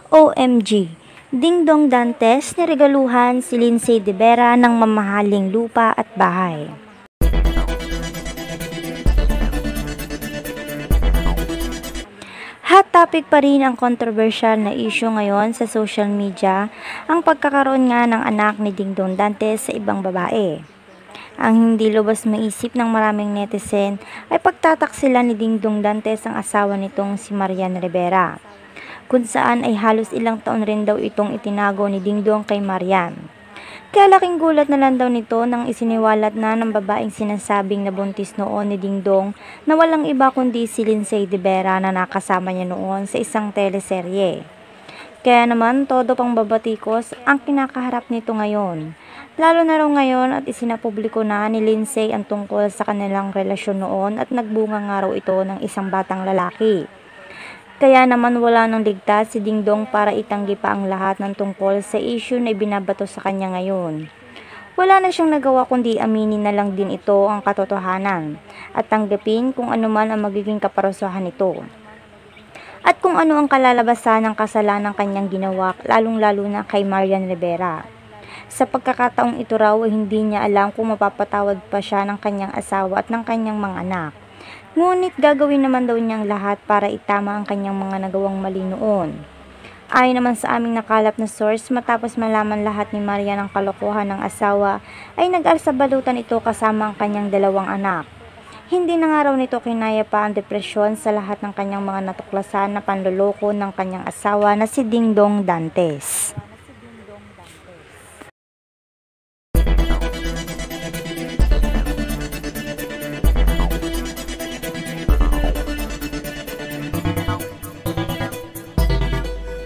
OMG! Dingdong Dantes niregaluhan si Lindsay de Vera ng mamahaling lupa at bahay. Hot topic pa rin ang kontrobersyal na issue ngayon sa social media, ang pagkakaroon nga ng anak ni Dingdong Dantes sa ibang babae. Ang hindi lubos maisip ng maraming netizen ay pagtataksila ni Dingdong Dantes ang asawa nitong si Marian Rivera, kung saan ay halos ilang taon rin daw itong itinago ni Dingdong kay Marian. Kaya laking gulat na lang daw nito nang isiniwalat na ng babaeng sinasabing nabuntis noon ni Dingdong na walang iba kundi si Lindsay de Vera na nakasama niya noon sa isang teleserye. Kaya naman todo pang babatikos ang kinakaharap nito ngayon. Lalo na raw ngayon at isinapubliko na ni Lindsay ang tungkol sa kanilang relasyon noon at nagbunga nga raw ito ng isang batang lalaki. Kaya naman wala nang ligtas si Dingdong para itanggi pa ang lahat ng tungkol sa issue na ibinabato sa kanya ngayon. Wala na siyang nagawa kundi aminin na lang din ito ang katotohanan at tanggapin kung ano man ang magiging kaparusahan nito. At kung ano ang kalalabasan ng kasalanan kanyang ginawa, lalong-lalo na kay Marian Rivera. Sa pagkakataong ito raw ay hindi niya alam kung mapapatawad pa siya ng kanyang asawa at ng kanyang mga anak. Ngunit gagawin naman daw niyang lahat para itama ang kanyang mga nagawang mali noon. Ayon naman sa aming nakalap na source, matapos malaman lahat ni Marian ang kalokohan ng asawa, ay nag-alsabalutan ito kasama ang kanyang dalawang anak. Hindi na nga raw nito kinaya pa ang depresyon sa lahat ng kanyang mga natuklasan na panloloko ng kanyang asawa na si Dingdong Dantes.